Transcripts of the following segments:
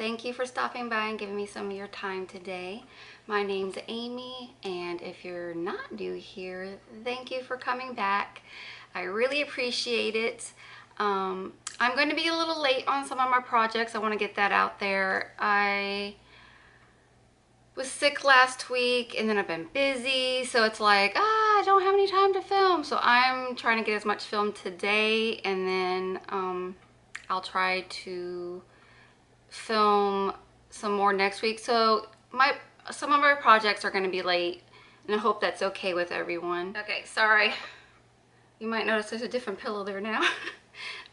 Thank you for stopping by and giving me some of your time today. My name's Amy, and if you're not new here, thank you for coming back. I really appreciate it. I'm going to be a little late on some of my projects. I want to get that out there. I was sick last week and then I've been busy, so it's like, I don't have any time to film. So I'm trying to get as much film today, and then I'll try to film some more next week. So some of my projects are going to be late, and I hope that's okay with everyone. Okay, sorry. You might notice there's a different pillow there now.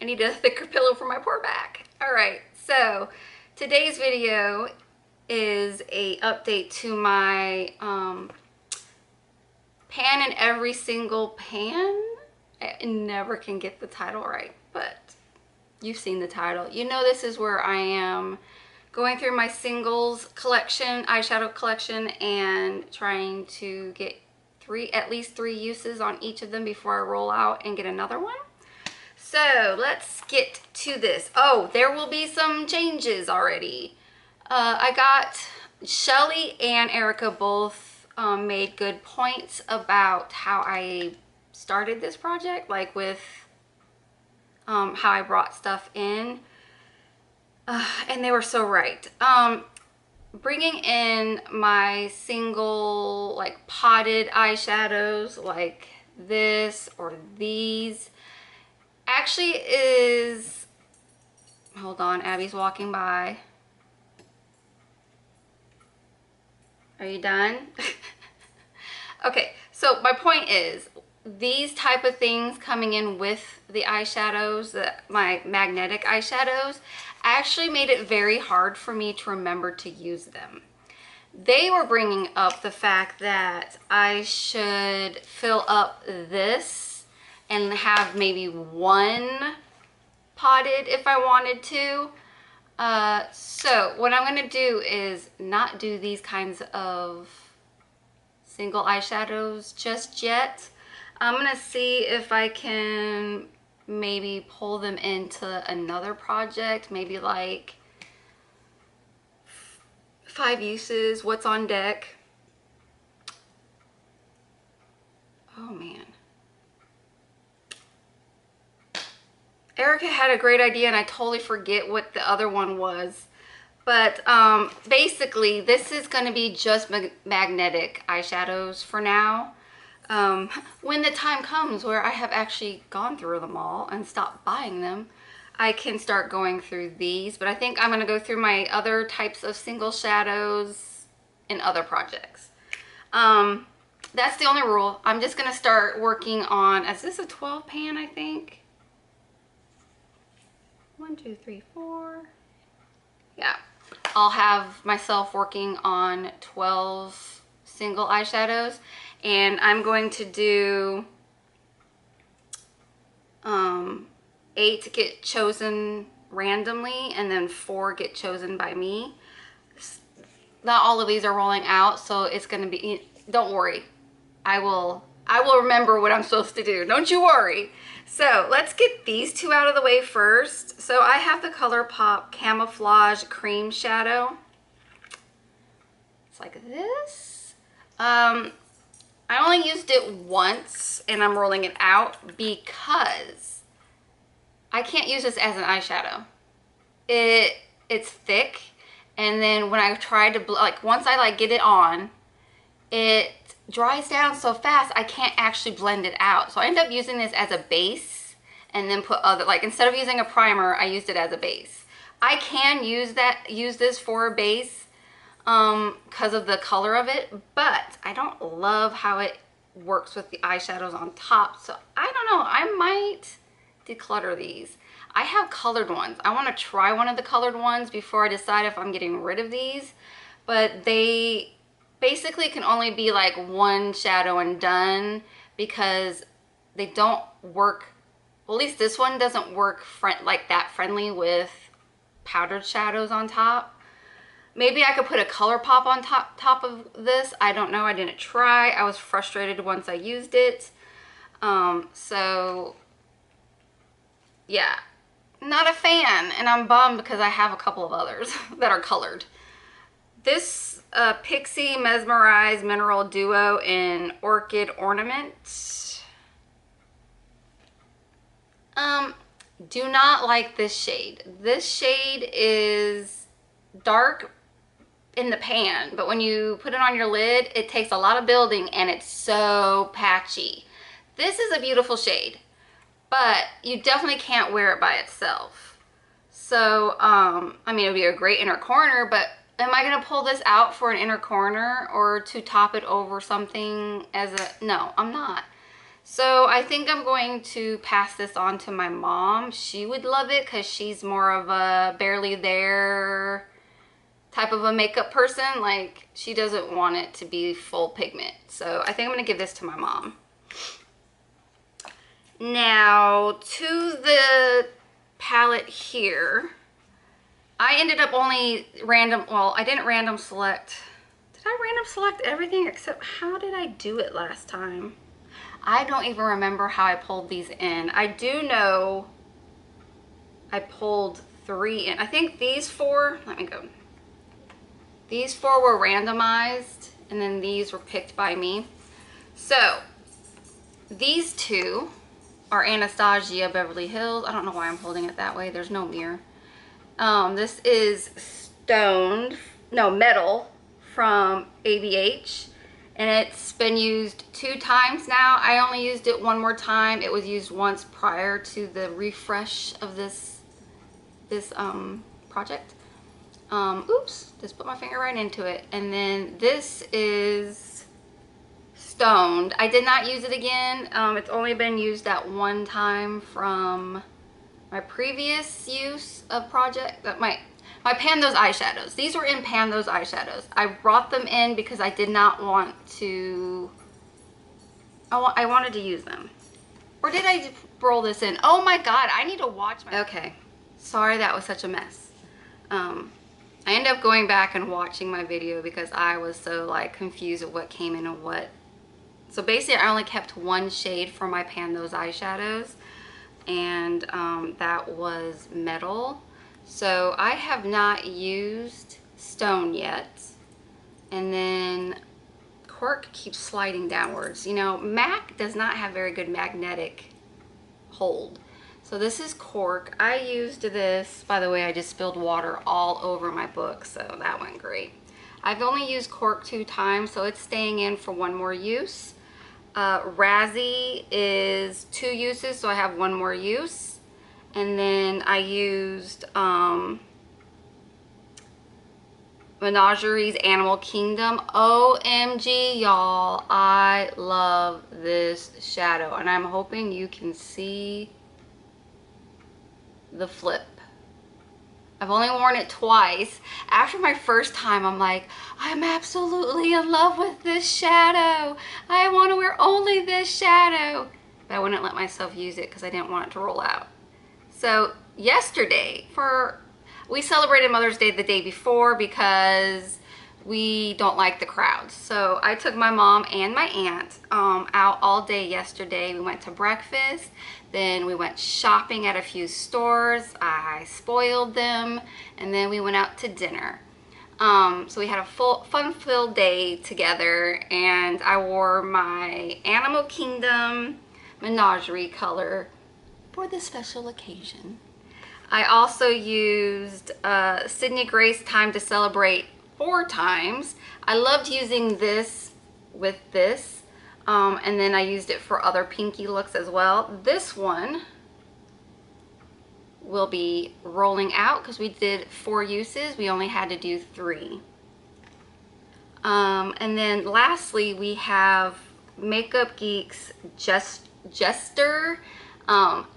I need a thicker pillow for my poor back. All right, so today's video is a update to my pan in every single pan. I never can get the title right, but you've seen the title. You know, this is where I am going through my singles collection, eyeshadow collection, and trying to get at least three uses on each of them before I roll out and get another one. So let's get to this. Oh, there will be some changes already. I got Shelly and Erica both made good points about how I started this project, like with how I brought stuff in, and they were so right. Bringing in my single like potted eyeshadows like this or these actually is, hold on, Abby's walking by. Are you done? Okay, so my point is, these type of things coming in with the eyeshadows, my magnetic eyeshadows, actually made it very hard for me to remember to use them. They were bringing up the fact that I should fill up this and have maybe one potted if I wanted to. So what I'm going to do is not do these kinds of single eyeshadows just yet. I'm going to see if I can maybe pull them into another project, maybe like 5 uses, what's on deck. Oh man. Erica had a great idea and I totally forget what the other one was. But basically this is going to be just magnetic eyeshadows for now. When the time comes where I have actually gone through them all and stopped buying them, I can start going through these. But I think I'm going to go through my other types of single shadows in other projects. That's the only rule. I'm just going to start working on, is this a 12 pan, I think? 1, 2, 3, 4. Yeah. I'll have myself working on 12 single eyeshadows. And I'm going to do 8 get chosen randomly, and then 4 get chosen by me. Not all of these are rolling out, so it's going to be, don't worry. I will remember what I'm supposed to do. Don't you worry. So let's get these two out of the way first. So I have the ColourPop Camouflage Cream Shadow. It's like this. I only used it once and I'm rolling it out because I can't use this as an eyeshadow. It's thick, and then when I try to, once I get it on, it dries down so fast I can't actually blend it out. So I end up using this as a base and then put other, instead of using a primer, I used it as a base. I can use this for a base because of the color of it, but I don't love how it works with the eyeshadows on top. So I don't know, I might declutter these. I have colored ones. I want to try one of the colored ones before I decide if I'm getting rid of these, but they basically can only be like one shadow and done because they don't work, well, at least this one doesn't work that friendly with powdered shadows on top. Maybe I could put a ColourPop on top of this. I don't know. I didn't try. I was frustrated once I used it. So, yeah. not a fan, and I'm bummed because I have a couple of others that are colored. This Pixie Mesmerize Mineral Duo in Orchid Ornament. Do not like this shade. This shade is dark in the pan, but when you put it on your lid, it takes a lot of building and it's so patchy. This is a beautiful shade, but you definitely can't wear it by itself. So, I mean, it would be a great inner corner, but am I gonna pull this out for an inner corner or to top it over something as a, no, I'm not. So I think I'm going to pass this on to my mom. She would love it because she's more of a barely there type of a makeup person. Like, she doesn't want it to be full pigment. So I think I'm gonna give this to my mom. Now to the palette here, I ended up only I didn't random select. Did I random select everything except, how did I do it last time? I don't even remember how I pulled these in. I do know I pulled 3 in. I think these 4, let me go. These 4 were randomized and then these were picked by me. So these 2 are Anastasia Beverly Hills. I don't know why I'm holding it that way. There's no mirror. This is Metal from ABH. And it's been used 2 times now. I only used it 1 more time. It was used once prior to the refresh of this project. Oops, just put my finger right into it. And then this is Stoned. I did not use it again. It's only been used that 1 time from my previous use of project, my Pan Those Eyeshadows. These were in Pan Those Eyeshadows. I brought them in because I did not want to, I wanted to use them. Or did I roll this in? Oh my God, I need to watch my, okay. Sorry that was such a mess. I ended up going back and watching my video because I was so like confused at what came in and what. So basically I only kept 1 shade for my Pan Those Eyeshadows, and that was Metal. So I have not used Stone yet. And then Cork keeps sliding downwards. You know, MAC does not have very good magnetic hold. So this is Cork. I used this, by the way, I just spilled water all over my book, so that went great. I've only used Cork 2 times, so it's staying in for 1 more use. Razzie is 2 uses, so I have 1 more use. And then I used Menagerie's Animal Kingdom. OMG, y'all. I love this shadow. And I'm hoping you can see the flip. I've only worn it twice. After my first time, I'm like, I'm absolutely in love with this shadow. I want to wear only this shadow. But I wouldn't let myself use it because I didn't want it to roll out. So yesterday, we celebrated Mother's Day the day before because we don't like the crowds. So I took my mom and my aunt out all day yesterday. We went to breakfast, then we went shopping at a few stores. I spoiled them, and then we went out to dinner. So we had a fun-filled day together, and I wore my Animal Kingdom Menagerie color for this special occasion. I also used Sydney Grace Time to Celebrate 4 times. I loved using this with this, and then I used it for other pinky looks as well. This one will be rolling out because we did 4 uses. We only had to do 3. And then lastly, we have Makeup Geek's Jester.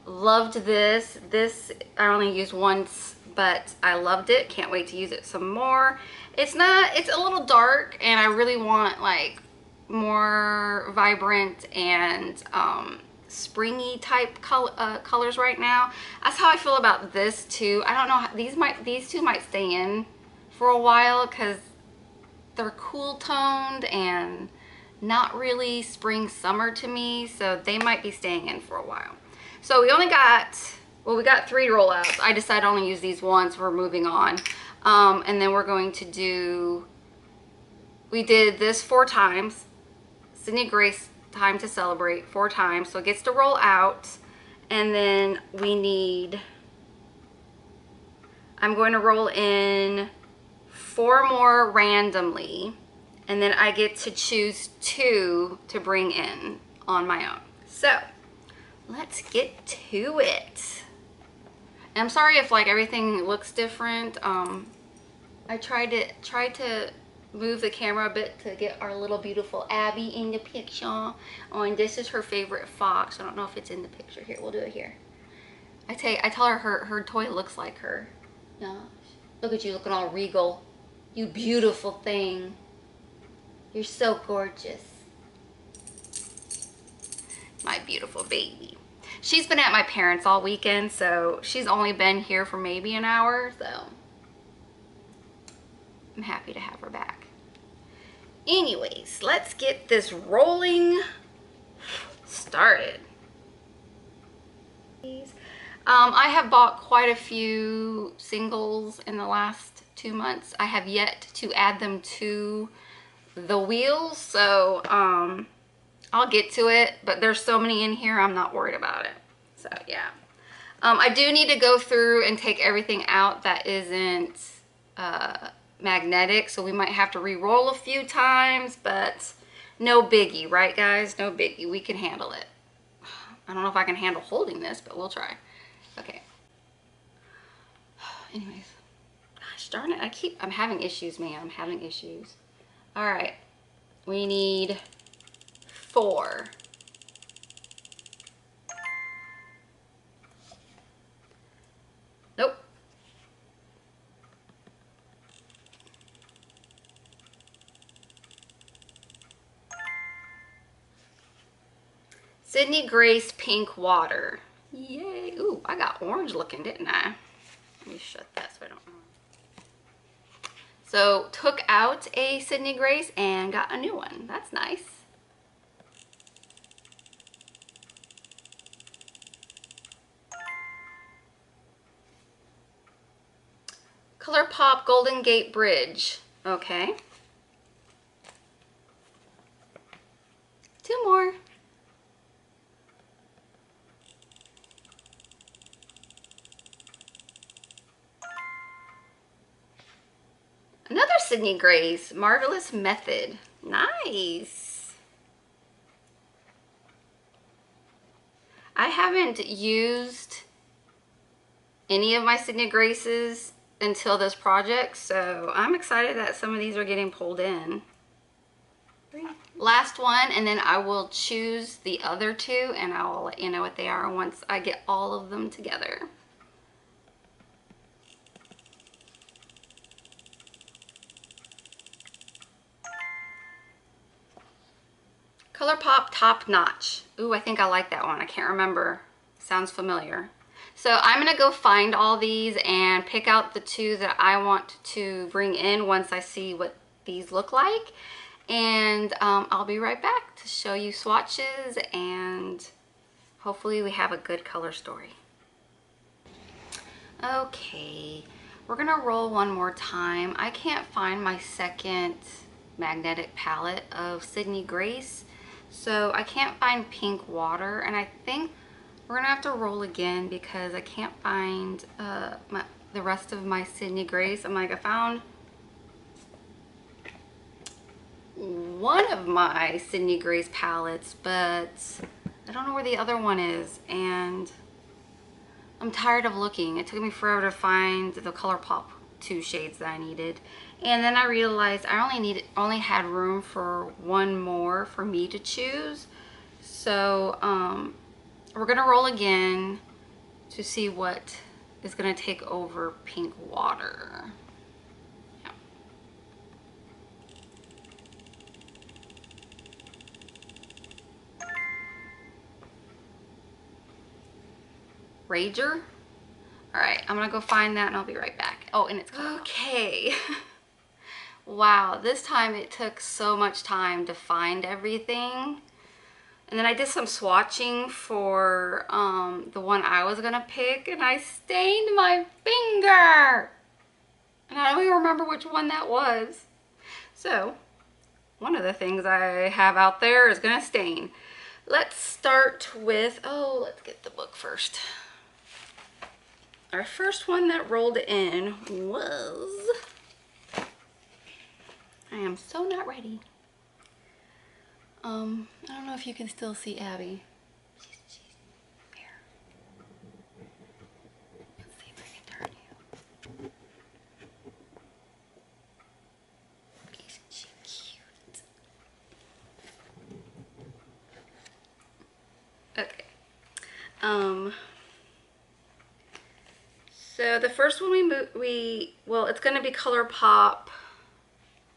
Loved this. This I only used once, but I loved it. Can't wait to use it some more. It's a little dark, and I really want like more vibrant and springy type colors right now. That's how I feel about this too. I don't know, these 2 might stay in for a while because they're cool toned and not really spring summer to me, so they might be staying in for a while. So we only got well, we got 3 rollouts. I decided to only use these once. We're moving on. And then we're going to do, we did this 4 times. Sydney Grace Time to Celebrate 4 times. So it gets to roll out. And then we need, I'm going to roll in 4 more randomly. And then I get to choose 2 to bring in on my own. So let's get to it. And I'm sorry if like everything looks different. I tried to move the camera a bit to get our little beautiful Abby in the picture. Oh, and this is her favorite fox. I don't know if it's in the picture. Here, we'll do it here. I tell her her toy looks like her. Yeah. Look at you looking all regal. You beautiful thing. You're so gorgeous. My beautiful baby. She's been at my parents' all weekend, so she's only been here for maybe an hour, so I'm happy to have her back. Anyways, let's get this rolling started. I have bought quite a few singles in the last 2 months. I have yet to add them to the wheels, so I'll get to it, but there's so many in here, I'm not worried about it. So yeah, I do need to go through and take everything out that isn't magnetic, so we might have to re-roll a few times, but no biggie, right guys? No biggie, we can handle it. I don't know if I can handle holding this, but we'll try. Okay. Anyways, gosh darn it, I'm having issues, man. I'm having issues. All right, we need 4. Nope. Sydney Grace Pink Water. Yay. Ooh, I got orange looking, didn't I? Let me shut that so I don't know. So took out a Sydney Grace and got a new one. That's nice. ColourPop Golden Gate Bridge. Okay. 2 more. Another Sydney Grace, Marvelous Method. Nice. I haven't used any of my Sydney Graces until this project, so I'm excited that some of these are getting pulled in. 3. Last one, and then I will choose the other 2, and I will let you know what they are once I get all of them together. ColourPop Top Notch. Ooh, I think I like that one. I can't remember. Sounds familiar. So I'm gonna go find all these and pick out the 2 that I want to bring in once I see what these look like. And I'll be right back to show you swatches, and hopefully we have a good color story. Okay, we're gonna roll one more time. I can't find my second magnetic palette of Sydney Grace, so I can't find Pink Water, and I think we're gonna have to roll again because I can't find the rest of my Sydney Grace. I'm like, I found one of my Sydney Grace palettes, but I don't know where the other one is, and I'm tired of looking. It took me forever to find the ColourPop 2 shades that I needed. And then I realized I only had room for 1 more for me to choose. So we're gonna roll again to see what is gonna take over Pink Water. Yeah. Rager. All right, I'm gonna go find that and I'll be right back. Oh, and it's okay. Wow, this time it took so much time to find everything. And then I did some swatching for the one I was gonna pick, and I stained my finger. And I don't even remember which one that was. So, one of the things I have out there is gonna stain. Let's start with, oh, let's get the book first. Our first one that rolled in was, I am so not ready. I don't know if you can still see Abby. She's here. Let's see if I can turn you. Isn't she cute? Okay. So the first one well, it's gonna be ColourPop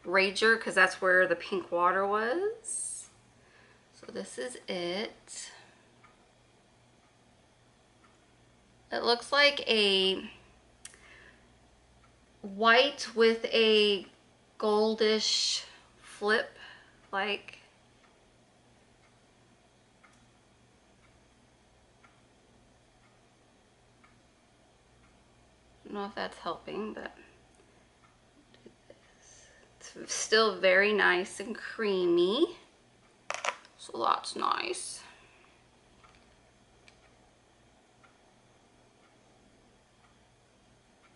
Rager, because that's where the pink water was. So this is it. It looks like a white with a goldish flip, like. I don't know if that's helping, but do this. It's still very nice and creamy. So that's nice.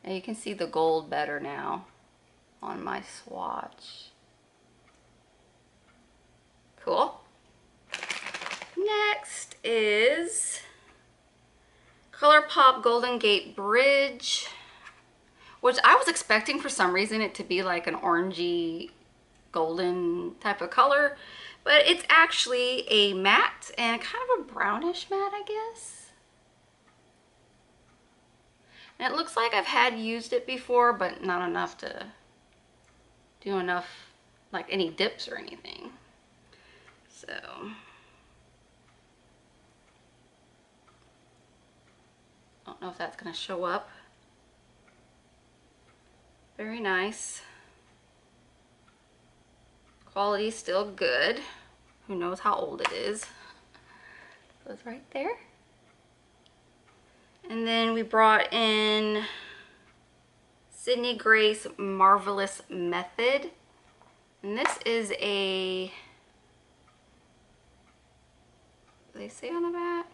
And you can see the gold better now on my swatch. Cool. Next is ColourPop Golden Gate Bridge, which I was expecting for some reason it to be like an orangey golden type of color. But it's actually a matte and kind of a brownish matte, I guess. And it looks like I've had used it before, but not enough to do enough, like any dips or anything. So. I don't know if that's going to show up. Very nice. Quality's still good. Who knows how old it is. Goes right there. And then we brought in Sydney Grace Marvelous Method. And this is a, what do they say on the back?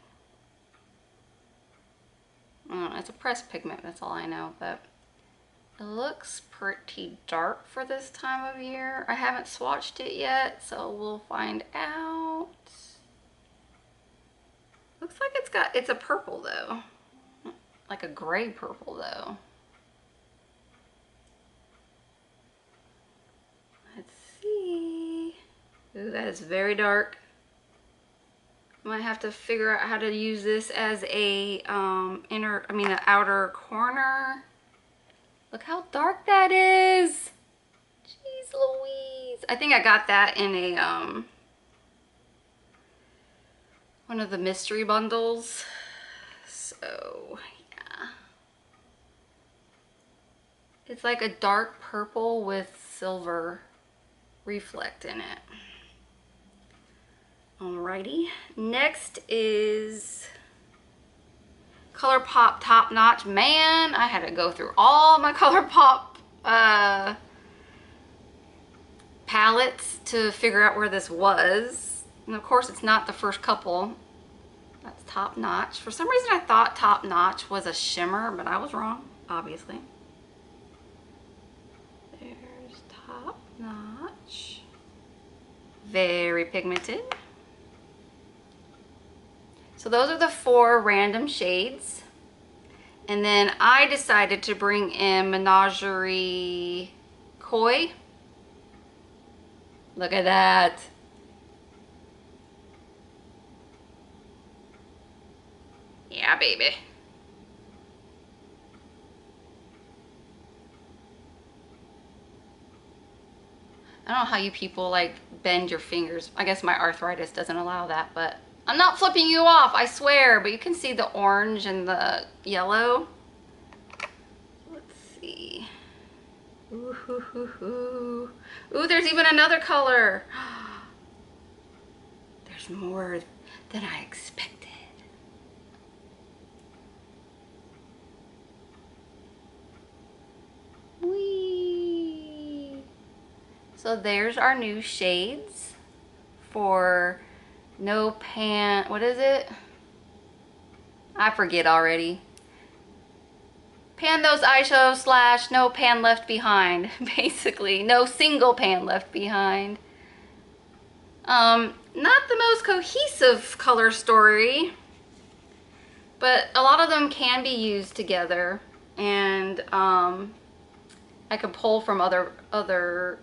I don't know, it's a pressed pigment, that's all I know, but it looks pretty dark for this time of year. I haven't swatched it yet, so we'll find out. Looks like it's a purple though. Like a gray purple though. Let's see. Ooh, that is very dark. Might have to figure out how to use this as a an outer corner. Look how dark that is. Jeez Louise. I think I got that in a one of the mystery bundles. So, yeah. It's like a dark purple with silver reflect in it. Alrighty. Next is ColourPop Top Notch. Man, I had to go through all my ColourPop palettes to figure out where this was. And of course it's not the first couple. That's Top Notch. For some reason I thought Top Notch was a shimmer, but I was wrong, obviously. There's Top Notch. Very pigmented. So those are the 4 random shades. And then I decided to bring in Menagerie Koi. Look at that. Yeah, baby. I don't know how you people like bend your fingers. I guess my arthritis doesn't allow that, but I'm not flipping you off, I swear, but you can see the orange and the yellow. Let's see. Ooh, hoo, hoo, hoo. Ooh, there's even another color. There's there's more than I expected. Whee! So there's our new shades for No Pan, what is it? I forget already. Pan Those Eyeshadows slash No Pan Left Behind. Basically, no single pan left behind. Not the most cohesive color story, but a lot of them can be used together, and I can pull from other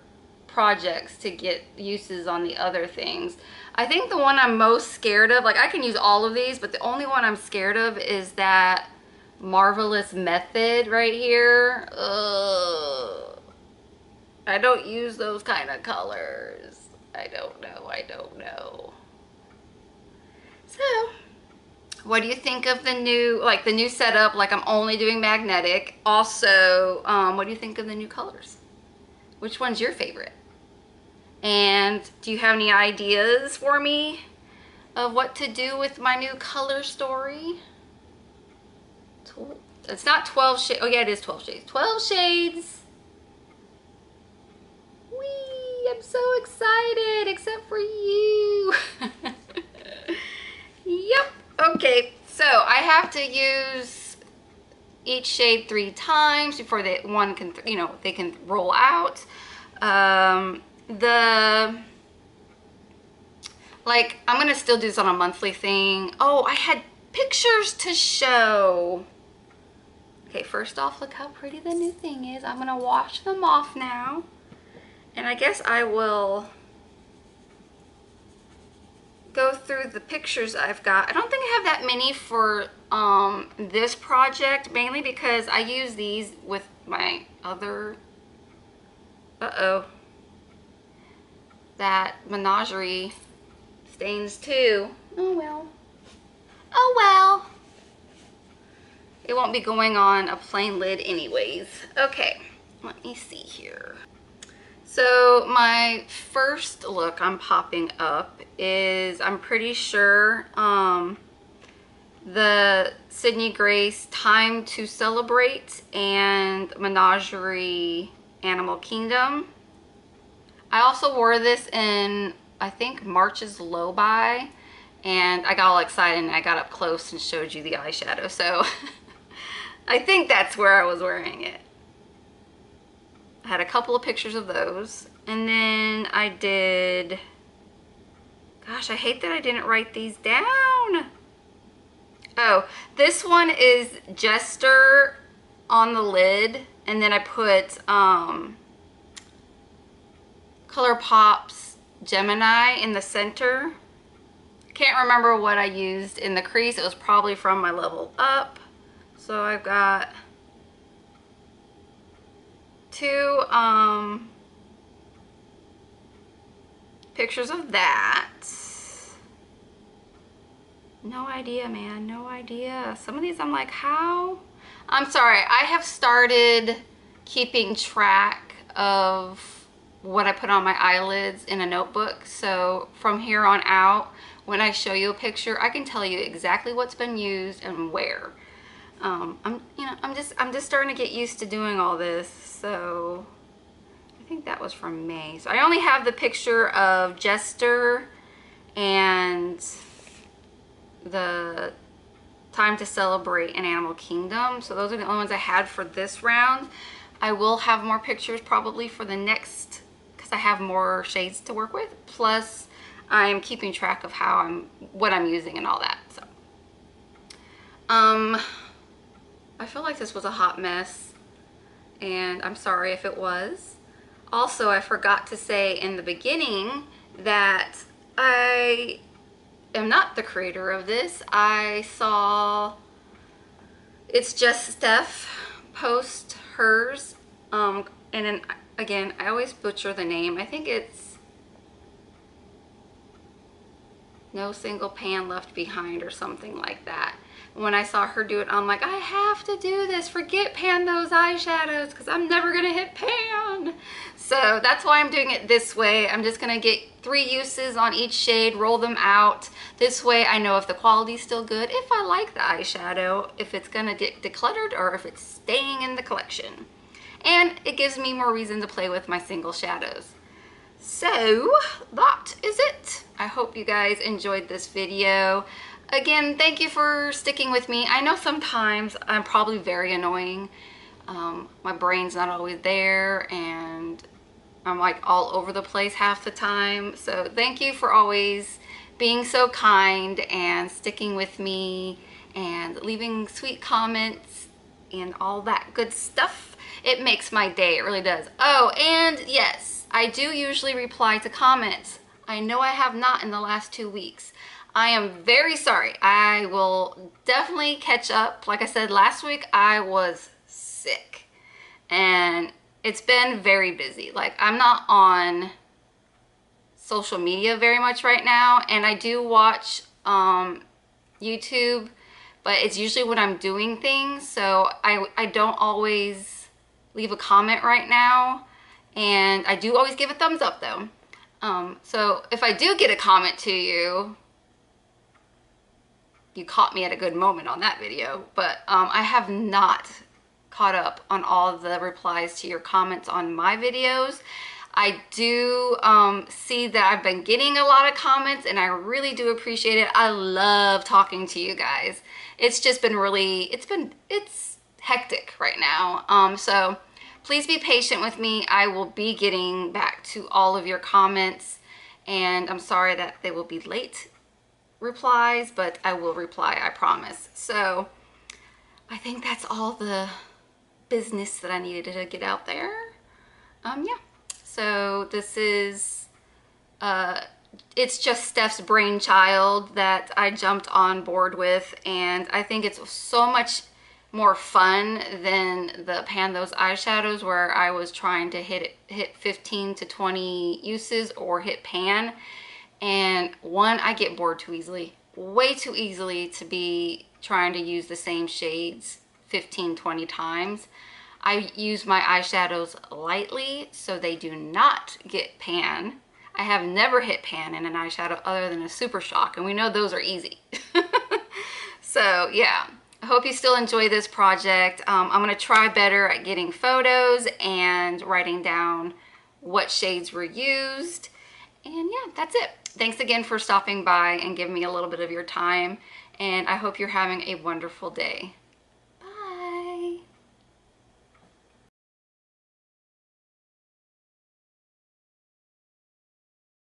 projects to get uses on the other things. I think the one I'm most scared of, like I can use all of these, but the only one I'm scared of is that Marvelous Method right here. Ugh. I don't use those kind of colors. I don't know. So, what do you think of the new setup? Like I'm only doing magnetic. Also, what do you think of the new colors? Which one's your favorite? And do you have any ideas for me of what to do with my new color story? It's not 12 shades. Oh yeah, it is 12 shades. 12 shades. Whee! I'm so excited, except for you. Yep. Okay, so I have to use each shade 3 times before they can roll out. I'm gonna still do this on a monthly thing. Oh, I had pictures to show. Okay, first off, look how pretty the new thing is. I'm gonna wash them off now, and I guess I will go through the pictures I've got. I don't think I have that many for this project, mainly because I use these with my other that menagerie stains too. Oh well. Oh well. It won't be going on a plain lid anyways. Okay, let me see here. So my first look I'm popping up is, I'm pretty sure, the Sydney Grace Time to Celebrate and Menagerie Animal Kingdom. I also wore this in, I think, March's Low Buy, and I got all excited and I got up close and showed you the eyeshadow, so I think that's where I was wearing it. I had a couple of pictures of those, and then I did, gosh, I hate that I didn't write these down. Oh, this one is Jester on the lid, and then I put ColourPop's Gemini in the center. Can't remember what I used in the crease. It was probably from my Level Up. So I've got 2 pictures of that. No idea, man, no idea. Some of these I'm like, how? I'm sorry, I have started keeping track of what I put on my eyelids in a notebook. So from here on out, when I show you a picture, I can tell you exactly what's been used and where. I'm just starting to get used to doing all this. So I think that was from May. So I only have the picture of Jester and the Time to Celebrate in Animal Kingdom. So those are the only ones I had for this round. I will have more pictures probably for the next, because I have more shades to work with. Plus I'm keeping track of what I'm using and all that. So I feel like this was a hot mess, and I'm sorry if it was. Also, I forgot to say in the beginning that I am not the creator of this. I saw It's Just Steph post hers, and then again, I always butcher the name. I think it's No Single Pan Left Behind or something like that. When I saw her do it, I'm like, I have to do this. Forget Pan Those Eyeshadows, because I'm never gonna hit pan. So that's why I'm doing it this way. I'm just gonna get 3 uses on each shade, roll them out. This way I know if the quality's still good, if I like the eyeshadow, if it's gonna get decluttered or if it's staying in the collection. And it gives me more reason to play with my single shadows. So that is it. I hope you guys enjoyed this video. Again, thank you for sticking with me. I know sometimes I'm probably very annoying. My brain's not always there and I'm like all over the place half the time. So thank you for always being so kind and sticking with me and leaving sweet comments and all that good stuff. It makes my day, it really does. Oh, and yes, I do usually reply to comments. I know I have not in the last 2 weeks. I am very sorry. I will definitely catch up. Like I said, last week I was sick and it's been very busy. Like, I'm not on social media very much right now, and I do watch YouTube, but it's usually when I'm doing things, so I don't always leave a comment right now, and I do always give a thumbs up though. So if I do get a comment to you, you caught me at a good moment on that video, but I have not caught up on all of the replies to your comments on my videos. I do see that I've been getting a lot of comments and I really do appreciate it. I love talking to you guys. It's just been really, it's hectic right now. So please be patient with me. I will be getting back to all of your comments, and I'm sorry that they will be late replies, but I will reply, I promise. So I think that's all the business that I needed to get out there. Yeah, so this is it's just Steph's brainchild that I jumped on board with, and I think it's so much more fun than the Pan Those Eyeshadows, where I was trying to hit 15 to 20 uses or hit pan. And one, I get bored too easily, way too easily to be trying to use the same shades 15, 20 times. I use my eyeshadows lightly so they do not get pan. I have never hit pan in an eyeshadow other than a Super Shock, and we know those are easy. So yeah, I hope you still enjoy this project. I'm gonna try better at getting photos and writing down what shades were used. And yeah, that's it. Thanks again for stopping by and giving me a little bit of your time, and I hope you're having a wonderful day.